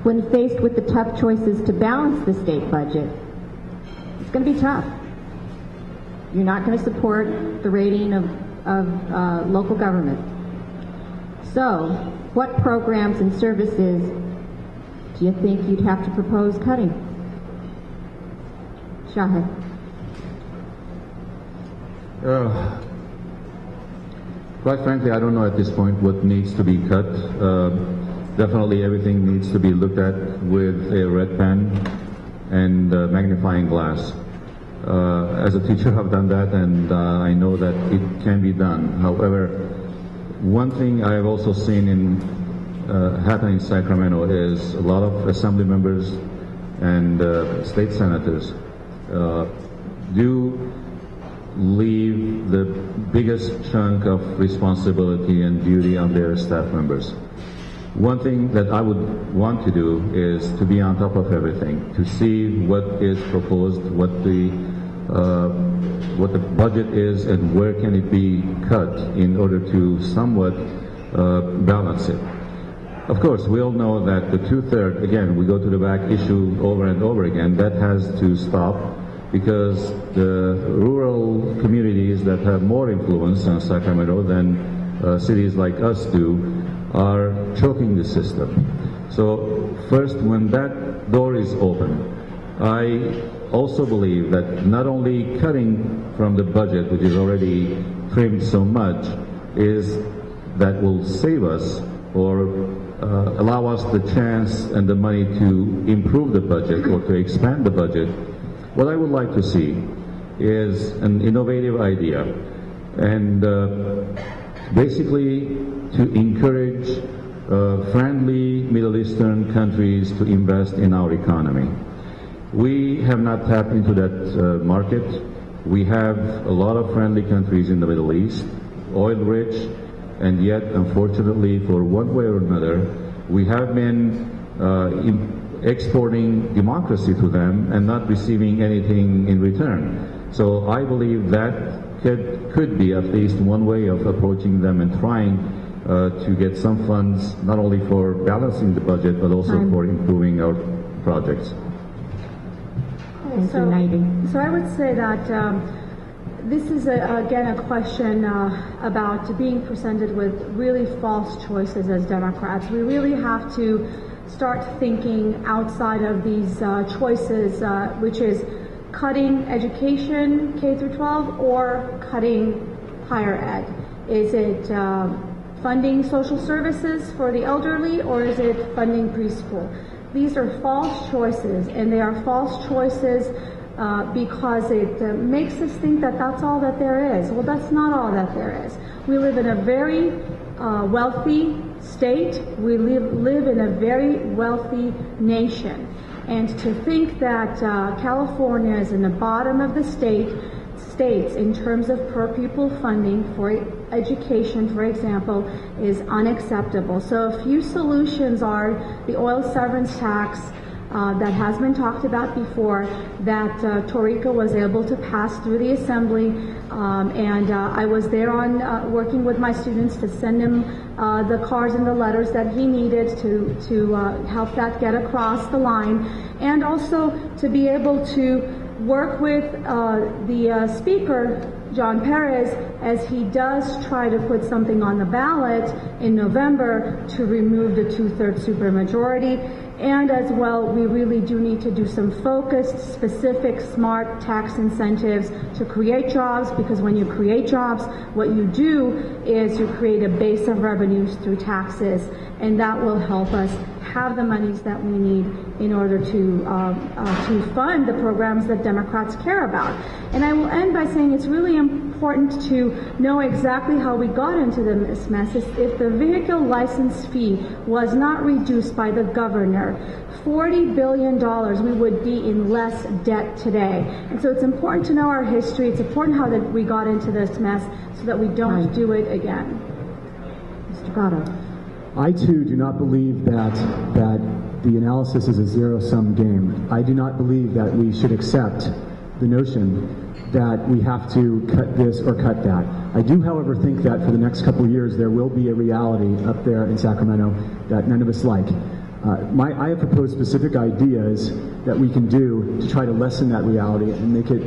when faced with the tough choices to balance the state budget, it's going to be tough. You're not going to support the rating of local government. So, what programs and services do you think you'd have to propose cutting? Shahid. Quite frankly, I don't know at this point what needs to be cut. Definitely everything needs to be looked at with a red pen and magnifying glass. As a teacher, I've done that, and I know that it can be done. However, one thing I've also seen happen in Sacramento is a lot of assembly members and state senators do leave the biggest chunk of responsibility and duty on their staff members. One thing that I would want to do is to be on top of everything, to see what is proposed, what the budget is, and where can it be cut in order to somewhat balance it. Of course, we all know that the two-thirds, again, we go to the back issue over and over again, that has to stop, because the rural communities that have more influence on Sacramento than cities like us do are choking the system. So first, when that door is open, I also believe that not only cutting from the budget, which is already trimmed so much, is that will save us or allow us the chance and the money to improve the budget or to expand the budget. What I would like to see is an innovative idea, and basically to encourage friendly Middle Eastern countries to invest in our economy. We have not tapped into that market. We have a lot of friendly countries in the Middle East, oil-rich, and yet, unfortunately, for one way or another, we have been exporting democracy to them and not receiving anything in return. So I believe that could be at least one way of approaching them and trying to get some funds, not only for balancing the budget, but also for improving our projects. So I would say that this is, again, a question about being presented with really false choices as Democrats. We really have to start thinking outside of these choices, which is cutting education, K through 12, or cutting higher ed. Is it funding social services for the elderly, or is it funding preschool? These are false choices, and they are false choices because it makes us think that that's all that there is. Well, that's not all that there is. We live in a very wealthy state. We live in a very wealthy nation. And to think that California is in the bottom of the states in terms of per pupil funding for education, for example, is unacceptable. So a few solutions are the oil severance tax that has been talked about before, that Torika was able to pass through the assembly, and I was there on working with my students to send him the cards and the letters that he needed to help that get across the line, and also to be able to work with the Speaker, John Perez, as he does try to put something on the ballot in November to remove the two-thirds supermajority. And as well, we really do need to do some focused, specific, smart tax incentives to create jobs, because when you create jobs, what you do is you create a base of revenues through taxes, and that will help us have the monies that we need in order to fund the programs that Democrats care about. And I will end by saying it's really important to know exactly how we got into this mess. If the vehicle license fee was not reduced by the governor, $40 billion, we would be in less debt today. And so it's important to know our history. It's important how that we got into this mess so that we don't do it again. Mr. Gatto. I too do not believe that the analysis is a zero-sum game. I do not believe that we should accept the notion that we have to cut this or cut that. I do, however, think that for the next couple of years there will be a reality up there in Sacramento that none of us like. I have proposed specific ideas that we can do to try to lessen that reality and make it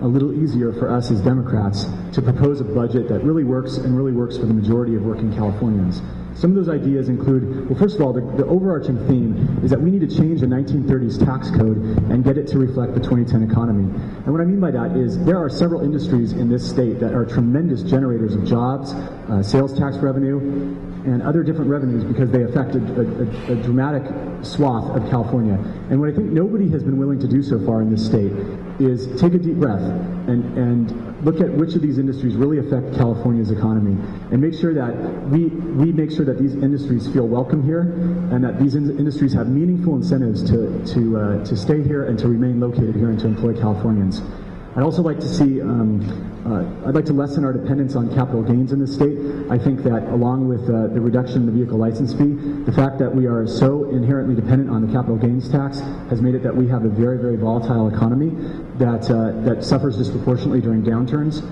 a little easier for us as Democrats to propose a budget that really works and really works for the majority of working Californians. Some of those ideas include, well, first of all, the overarching theme is that we need to change the 1930s tax code and get it to reflect the 2010 economy. And what I mean by that is there are several industries in this state that are tremendous generators of jobs, sales tax revenue, and other different revenues because they affect a dramatic swath of California. And what I think nobody has been willing to do so far in this state is take a deep breath and look at which of these industries really affect California's economy and make sure that we make sure that these industries feel welcome here and that these industries have meaningful incentives to stay here and to remain located here and to employ Californians. I'd also like to see, I'd like to lessen our dependence on capital gains in this state. I think that along with the reduction in the vehicle license fee, the fact that we are so inherently dependent on the capital gains tax has made it that we have a very, very volatile economy that suffers disproportionately during downturns.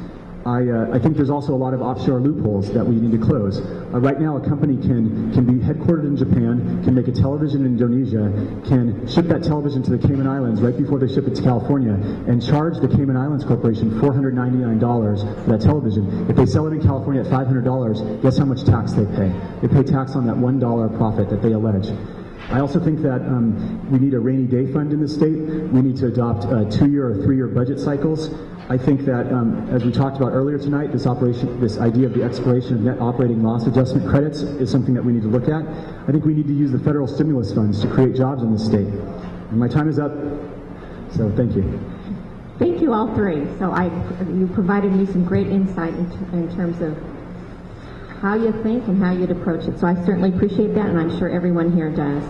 I think there's also a lot of offshore loopholes that we need to close. Right now, a company can be headquartered in Japan, can make a television in Indonesia, can ship that television to the Cayman Islands right before they ship it to California, and charge the Cayman Islands Corporation $499 for that television. If they sell it in California at $500, guess how much tax they pay? They pay tax on that $1 profit that they allege. I also think that we need a rainy day fund in the state. We need to adopt 2-year or 3-year budget cycles. I think that, as we talked about earlier tonight, this idea of the expiration of net operating loss adjustment credits is something that we need to look at. I think we need to use the federal stimulus funds to create jobs in the state. And my time is up, so thank you. Thank you, all three. So you provided me some great insight in terms of how you think and how you'd approach it. So I certainly appreciate that, and I'm sure everyone here does.